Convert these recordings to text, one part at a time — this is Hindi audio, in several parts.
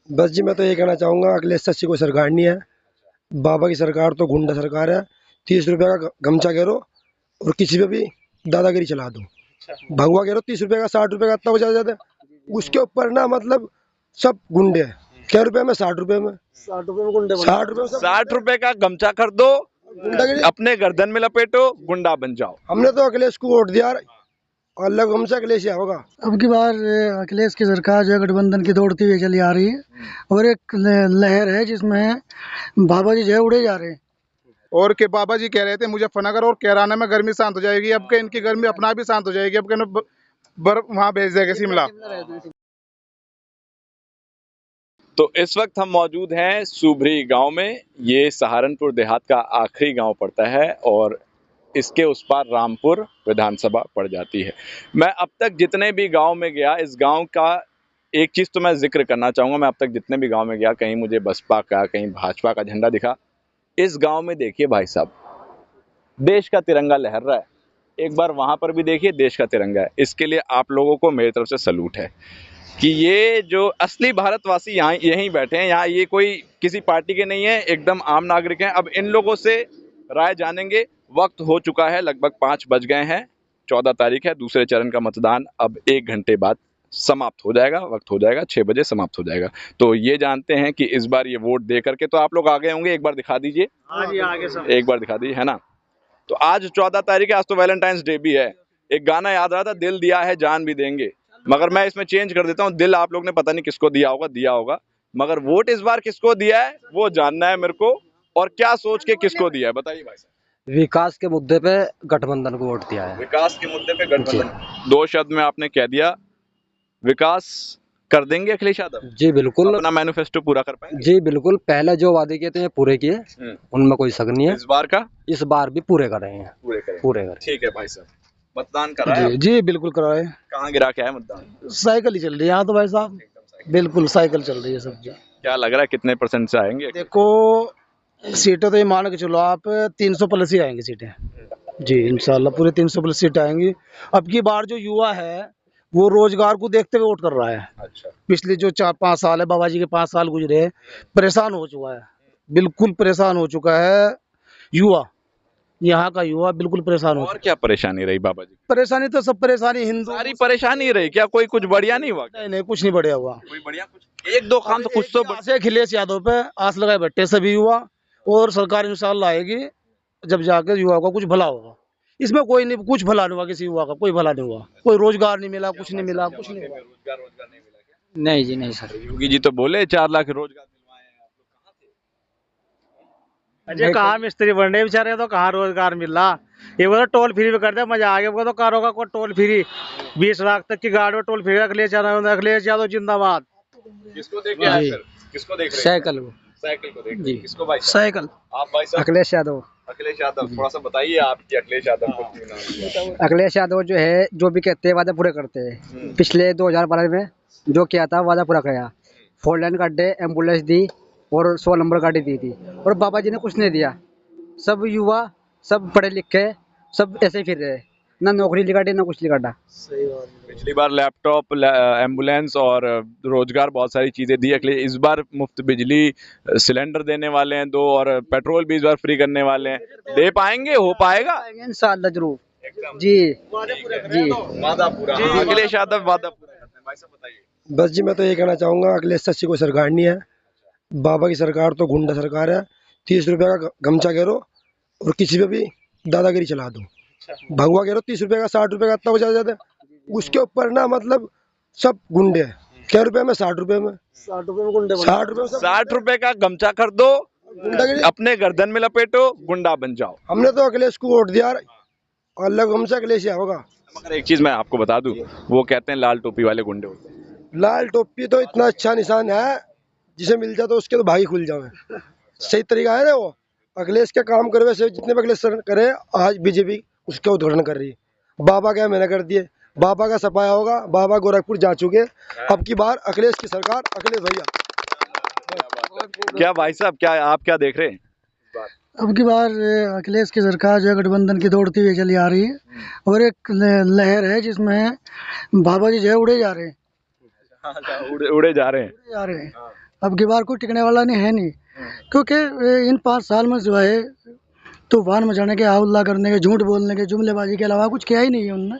बस जी मैं तो ये कहना चाहूँगा अखिलेश सच्ची कोई सरकार नहीं है। बाबा की सरकार तो गुंडा सरकार है। 30 रुपये का गमछा घेरो और किसी पे भी दादागिरी चला दो। भगवा घेरो 30 रुपये का, 60 रुपये का, इतना हो जाता उसके ऊपर ना, मतलब सब गुंडे हैं। क्या रुपए में? 60 रुपये में। 60 रुपये में गुंडे, 60 रुपये में 60 रुपए का गमछा खरीदो, गुंडागिरी। अपने गर्दन में लपेटो, गुंडा बन जाओ। हमने तो अखिलेश को वोट दिया और अलग हमसे अखिलेश ही होगा। अब की बार अखिलेश की सरकार जो है गठबंधन की दौड़ती हुई चली आ रही है और एक लहर है जिसमें बाबा जी जो है उड़े जा रहे हैं। और के बाबा जी कह रहे थे मुजफ्फरनगर और कैराना में गर्मी शांत हो जाएगी, अब के इनकी गर्मी अपना भी शांत हो जाएगी, अब के बर्फ वहाँ भेज देगा शिमला। तो इस वक्त हम मौजूद हैं सुभरी गांव में। ये सहारनपुर देहात का आखिरी गांव पड़ता है और इसके उस पार रामपुर विधानसभा पड़ जाती है। मैं अब तक जितने भी गांव में गया, इस गांव का एक चीज़ तो मैं जिक्र करना चाहूँगा। मैं अब तक जितने भी गांव में गया, कहीं मुझे बसपा का, कहीं भाजपा का झंडा दिखा। इस गांव में देखिए भाई साहब, देश का तिरंगा लहर रहा है। एक बार वहाँ पर भी देखिए, देश का तिरंगा है। इसके लिए आप लोगों को मेरी तरफ से सलूट है कि ये जो असली भारतवासी यहाँ यहीं बैठे हैं। यहाँ ये कोई किसी पार्टी के नहीं है, एकदम आम नागरिक हैं। अब इन लोगों से राय जानेंगे। वक्त हो चुका है, लगभग 5 बज गए हैं। 14 तारीख है, दूसरे चरण का मतदान अब 1 घंटे बाद समाप्त हो जाएगा। वक्त हो जाएगा 6 बजे समाप्त हो जाएगा। तो ये जानते हैं कि इस बार ये वोट दे करके तो आप लोग आगे होंगे। एक बार दिखा दीजिए, एक बार दिखा दीजिए, है ना। तो आज 14 तारीख है, आज तो वैलेंटाइंस डे भी है। एक गाना याद रहा था, दिल दिया है जान भी देंगे, मगर मैं इसमें चेंज कर देता हूँ। दिल आप लोग ने पता नहीं किसको दिया होगा, मगर वोट इस बार किसको दिया है वो जानना है मेरे को। और क्या सोच के किसको दिया है, बताइए भाई साहब। विकास के मुद्दे पे गठबंधन को वोट दिया है। विकास के मुद्दे पे गठबंधन। 2 शब्द में आपने कह दिया, विकास कर देंगे अखिलेश यादव। जी बिल्कुल, अपना मैनिफेस्टो पूरा कर पाएंगे। जी बिल्कुल। पहले जो वादे किए थे ये पूरे किए, उनमें कोई शक नहीं है। इस बार का इस बार भी पूरे कर रहे हैं, पूरे कर। ठीक है भाई साहब, मतदान कराया? जी बिल्कुल कराए। कहाँ गिरा के है मतदान? साइकिल ही चल रही है यहाँ तो भाई साहब, बिल्कुल साइकिल चल रही है सब। क्या लग रहा है कितने % से आएंगे? देखो सीटें तो ये मान के चलो आप 300 प्लस ही आएंगी सीटें। जी इंशाल्लाह पूरे 300 प्लस सीटें आएंगी। अब की बार जो युवा है वो रोजगार को देखते हुए वोट कर रहा है। अच्छा। पिछले जो 4-5 साल है, बाबा जी के 5 साल गुजरे, परेशान हो चुका है, बिल्कुल परेशान हो चुका है युवा। यहाँ का युवा बिल्कुल परेशान हो और चुका क्या परेशानी रही बाबा जी? है। परेशानी तो सब परेशानी हिंदू। सारी परेशानी रही क्या? कोई कुछ बढ़िया नहीं हुआ? नहीं नहीं कुछ नहीं बढ़िया हुआ। कोई बढ़िया कुछ 1-2 काम तो कुछ तो से अखिलेश यादव पे आस लगाए बैठे सभी युवा, और सरकार इंशाल्लाह आएगी जब जाकर युवा का कुछ भला होगा। इसमें कोई नहीं, कुछ भला नहीं हुआ, किसी युवा का कोई भला नहीं हुआ, कोई रोजगार नहीं मिला, कुछ नहीं मिला, कुछ नहीं हुआ। रोजगार नहीं मिला क्या? नहीं जी नहीं सर। योगी जी तो बोले 4 लाख रोजगार दिलवाए हैं, आप लोग कहाँ थे? अजय कहाँ मिस्त्री बन रहे बेचारे, तो कहाँ रोजगार मिल रहा। ये बोला टोल फ्री भी कर दे, मजा आ गया। वो तो कारों का कोई टोल फ्री 20 लाख तक की गाड़ी में टोल फ्री। अखिलेश यादव जिंदाबाद। किसको देख के आए फिर? किसको देख रहे हैं? साइकिल को। साइकिल को देख रहे जी। हैं। किसको भाई साहब? साइकिल आप भाई साहब? अखिलेश यादव। अखिलेश यादव, थोड़ा सा बताइए आपकी अखिलेश यादव को क्यों नाम दिया? अखिलेश यादव जो है जो भी कहते हैं वादा पूरे करते हैं। पिछले 2012 में जो किया था वादा पूरा किया। 4 लाइन का अड्डे, एम्बुलेंस दी और 100 नंबर गाड़ी दी थी। और बाबा जी ने कुछ नहीं दिया। सब युवा, सब पढ़े लिखे, सब ऐसे ही फिर रहे, ना नौकरी निकाटी ना कुछ निकाटा। पिछली बार लैपटॉप, एम्बुलेंस और रोजगार बहुत सारी चीजें दी। अखिलेश इस बार मुफ्त बिजली सिलेंडर देने वाले हैं 2, और पेट्रोल भी इस बार फ्री करने वाले हैं। दे पाएंगे? हो पाएगा इंशाअल्लाह जरूर। जी जी वादा पूरा। अखिलेश यादव वादा पूरा करते हैं। भाई साहब बताइए। बस जी मैं तो ये कहना चाहूँगा अखिलेश सच्ची कोई सरकार नहीं है। बाबा की सरकार तो गुंडा सरकार है। 30 रुपये का गमछा घेरो और किसी पे भी दादागिरी चला दो। भगवा घेरो 30 रुपये का, 60 रुपये का, इतना हो जाता उसके ऊपर ना, मतलब सब गुंडे हैं। क्या रुपए में? 60 रुपये में। 60 रुपये में गुंडे। 60 रुपये 60 रुपए का गमछा खरीदो, गुंडागिरी। अपने गर्दन में लपेटो, गुंडा बन जाओ। हमने तो अखिलेश को वोट दिया और अलग हमसे अखिलेश ही होगा। मगर एक चीज मैं आपको बता दूं, वो कहते हैं लाल टोपी वाले गुंडे होते हैं। लाल टोपी तो इतना अच्छा निशान है, जिसे मिल जाए तो उसके तो भागी खुल जाए। सही तरीका है ना वो। अखिलेश के काम करे वैसे जितने भी अखिलेश सर करे, आज बीजेपी उसका उद्घाटन कर रही है। बाबा क्या मैंने कर दिए, बाबा का सफाया होगा। बाबा गोरखपुर जा चुके, अब की बार अखिलेश की सरकार, अखिलेश भैया। क्या भाई साहब, क्या आप क्या देख रहे हैं? अब की बार अखिलेश की सरकार जो है गठबंधन की दौड़ती हुई चली आ रही है और एक लहर है जिसमें बाबा जी जो है उड़े जा रहे हैं। उड़े जा रहे हैं। उड़े जा रहे हैं। अब की बार कोई टिकने वाला नहीं है नहीं, क्योंकि इन 5 साल में जो है तूफान मचाने के, हल्ला करने के, झूठ बोलने के, जुमलेबाजी के अलावा कुछ किया ही नहीं है उन्होंने।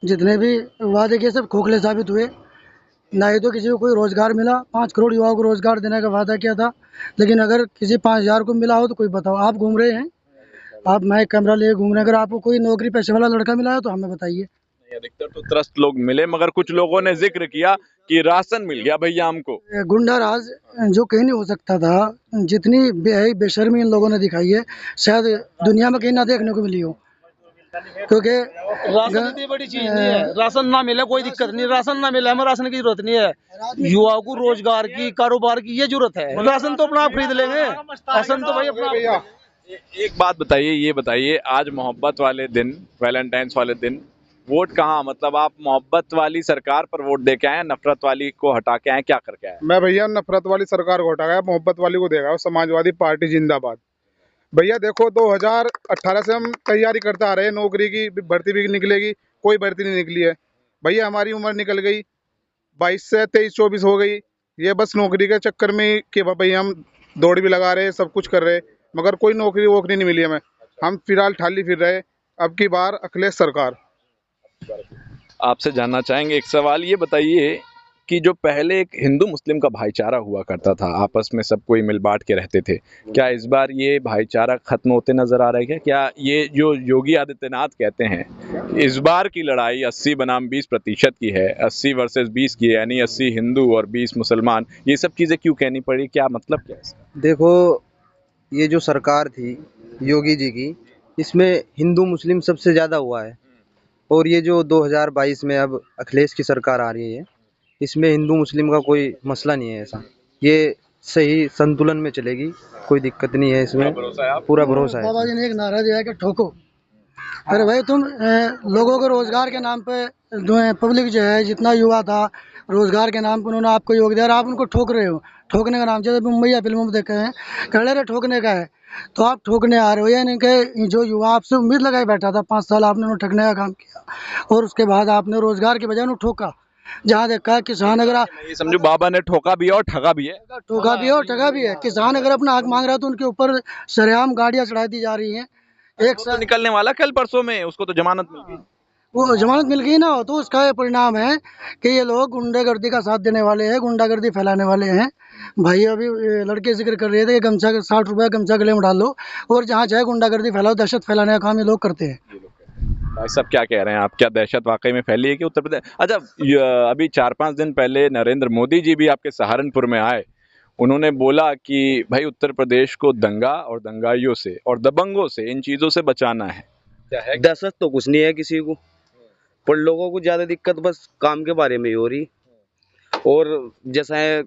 जितने भी वादे किए सब खोखले साबित हुए। ना ही तो किसी को कोई रोजगार मिला, 5 करोड़ युवाओं को रोजगार देने का वादा किया था, लेकिन अगर किसी 5,000 को मिला हो तो कोई बताओ। आप घूम रहे हैं, आप मैं कैमरा लिए घूम रहे हैं, अगर आपको कोई नौकरी पेशे वाला लड़का मिला है तो हमें बताइए। अधिकतर तो त्रस्त लोग मिले, मगर कुछ लोगों ने जिक्र किया कि राशन मिल गया भैया हमको। गुंडा राज जो कहीं नहीं हो सकता था, जितनी बेशर्मी इन लोगों ने दिखाई है, शायद दुनिया में कहीं ना देखने को मिली हो। क्योंकि राशन इतनी बड़ी चीज नहीं है, राशन ना मिले कोई दिक्कत नहीं, राशन ना मिले हमें राशन की जरूरत नहीं है। युवाओं को रोजगार की, कारोबार की ये जरूरत है। राशन तो अपना आप खरीद लेंगे, राशन तो भाई अपना। एक बात बताइए, ये बताइए, आज मोहब्बत वाले दिन, वैलेंटाइंस वाले दिन, वोट कहाँ, मतलब आप मोहब्बत वाली सरकार पर वोट दे के आए, नफरत वाली को हटा के आए, क्या करके आए? मैं भैया नफरत वाली सरकार को हटा गया, मोहब्बत वाली को देगा, समाजवादी पार्टी जिंदाबाद। भैया देखो 2018 से हम तैयारी करते आ रहे हैं, नौकरी की भर्ती भी निकलेगी, कोई भर्ती नहीं निकली है। भैया हमारी उम्र निकल गई, 22 से 23-24 हो गई। ये बस नौकरी के चक्कर में कि भैया हम दौड़ भी लगा रहे हैं, सब कुछ कर रहे हैं, मगर कोई नौकरी वोकरी नहीं मिली हमें। हम फिलहाल ठाली फिर रहे। अब की बार अखिलेश सरकार। आपसे जानना चाहेंगे एक सवाल, ये बताइए कि जो पहले एक हिंदू मुस्लिम का भाईचारा हुआ करता था, आपस में सब कोई मिल बांट के रहते थे, क्या इस बार ये भाईचारा खत्म होते नजर आ रहा है? क्या ये जो योगी आदित्यनाथ कहते हैं इस बार की लड़ाई 80 बनाम 20% की है, 80 वर्सेस 20 की है, यानी 80 हिंदू और 20 मुसलमान, ये सब चीजें क्यों कहनी पड़ी, क्या मतलब क्या है? देखो, ये जो सरकार थी योगी जी की, इसमें हिंदू मुस्लिम सबसे ज़्यादा हुआ है। और ये जो 2022 में अब अखिलेश की सरकार आ रही है, इसमें हिंदू मुस्लिम का कोई मसला नहीं है। ऐसा ये सही संतुलन में चलेगी, कोई दिक्कत नहीं है इसमें, पूरा भरोसा है। बाबा जी ने एक नारा दिया है कि ठोको। अरे भाई तुम लोगों को रोजगार के नाम पे पब्लिक जो है, जितना युवा था रोजगार के नाम पे उन्होंने आपको योग दिया और आप उनको ठोक रहे हो। ठोकने का नाम, जैसे मुंबई या फिल्मों में देखे हैं, कह रहे ठोकने का है, तो आप ठोकने आ रहे हो। यानी कि जो युवा आपसे उम्मीद लगाए बैठा था, 5 साल आपने उन्हें ठगने का काम किया और उसके बाद आपने रोजगार के बजाय उन्हें ठोका। जहाँ देखा किसान अगर ये समझो बाबा ने ठोका भी है और ठगा भी है। ठोका भी है और ठगा भी है। किसान अगर अपना हक मांग रहा है तो उनके ऊपर सरेआम गाड़ियाँ चढ़ा दी जा रही हैं। एक तो निकलने वाला कल परसों में, उसको तो जमानत मिल गई। वो जमानत मिल गई ना, तो उसका ये परिणाम है कि ये लोग गुंडागर्दी का साथ देने वाले हैं, गुंडागर्दी फैलाने वाले हैं। भाई अभी लड़के जिक्र कर रहे थे कि गमछा 60 रुपये गमछा गले में डाल लो और जहाँ चाहे गुंडागर्दी फैलाओ, दहशत फैलाने का काम ये लोग करते हैं। भाई साहब क्या कह रहे हैं आप, क्या दहशत वाकई में फैली है कि उत्तर प्रदेश? अच्छा, अभी 4-5 दिन पहले नरेंद्र मोदी जी भी आपके सहारनपुर में आए, उन्होंने बोला कि भाई उत्तर प्रदेश को दंगा और दंगाइयों से और दबंगों से, इन चीजों से बचाना है। क्या है? दहशत तो कुछ नहीं है किसी को, पर लोगों को ज्यादा दिक्कत बस काम के बारे में ही हो रही। और जैसा है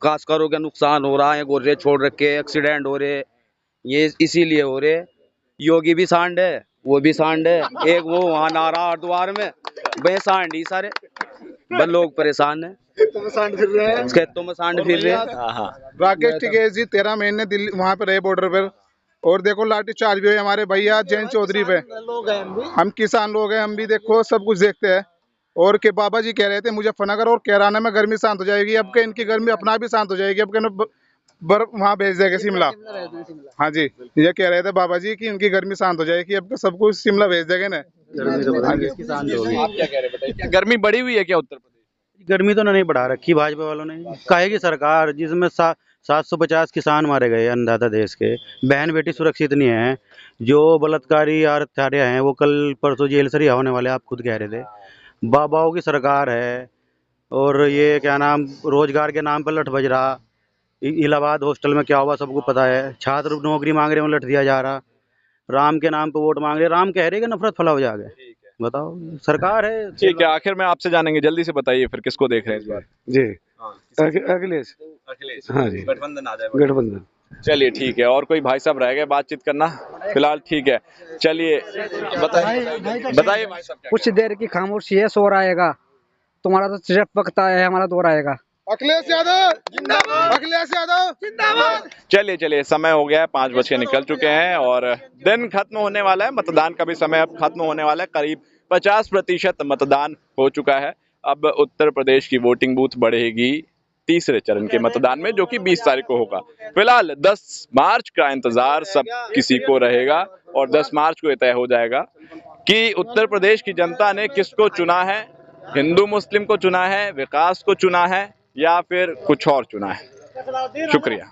काश्तकारों का नुकसान हो रहा है, गोरे छोड़ रखे, एक्सीडेंट हो रहे, ये इसीलिए हो रहे। योगी भी सांड है, वो भी सांड है, एक वो वहाँ नारा हरिद्वार में, वे सांड ही सारे, बस लोग परेशान है, खेतों में सांड फिर रहे हैं। राकेश टिकैत जी 13 महीने दिल्ली वहाँ पे रहे बॉर्डर पर, और देखो लाठी चार्ज भी हुए हमारे भैया जैन चौधरी पे। हम किसान लोग हैं, हम भी देखो सब कुछ देखते हैं। और के बाबा जी कह रहे थे मुजफ्फरनगर और कैराना में गर्मी शांत हो जाएगी, अब के इनकी गर्मी अपना भी शांत हो जाएगी, अब के बर्फ वहाँ भेज देंगे शिमला। हाँ जी, ये कह रहे थे बाबा जी कि इनकी गर्मी शांत हो जाएगी, अब तो सब कुछ शिमला भेज देंगे ना। आप क्या कह रहे हैं, बताइए, क्या गर्मी बढ़ी हुई है क्या उत्तर प्रदेश? गर्मी तो नहीं बढ़ा रखी भाजपा वालों ने, काहे की सरकार जिसमें 750 किसान मारे गए अन्नदाता देश के, बहन बेटी सुरक्षित नहीं है, जो बलात्कारी और हत्यारे हैं वो कल परसों जेल से रिहा होने वाले, आप खुद कह रहे थे। बाबाओं की सरकार है, और ये क्या नाम, रोजगार के नाम पर लठ बज रहा। इलाहाबाद हॉस्टल में क्या हुआ सबको पता है, छात्र नौकरी मांग रहे हैं, लठ दिया जा रहा। राम के नाम पे वोट मांग रहे, राम कह रहे कि नफरत फैलाओ जाके, बताओ सरकार है। ठीक है, आखिर में आपसे जानेंगे, जल्दी से बताइए फिर किसको देख रहे हैं इस बार? जी अखिलेश। हाँ जी, गठबंधन आ जाएगा। गठबंधन। चलिए ठीक है, और कोई भाई साहब रह गए बातचीत करना? फिलहाल ठीक है, चलिए बताइए भाई साहब। कुछ देर की खामोशी है, शोर आएगा, तुम्हारा तो सिर्फ वक्त आया है, हमारा दौर आएगा। अखिलेश यादव जिंदाबाद, अखिलेश यादव जिंदाबाद। चलिए समय हो गया है, 5 बज के निकल चुके हैं और दिन खत्म होने वाला है, मतदान का भी समय अब खत्म होने वाला है। करीब 50% मतदान हो चुका है। अब उत्तर प्रदेश की वोटिंग बूथ बढ़ेगी तीसरे चरण के मतदान में, जो कि 20 तारीख को होगा। फिलहाल 10 मार्च का इंतजार सब किसी को रहेगा और 10 मार्च को यह तय हो जाएगा कि उत्तर प्रदेश की जनता ने किसको चुना है, हिंदू मुस्लिम को चुना है, विकास को चुना है या फिर कुछ और चुना है। शुक्रिया।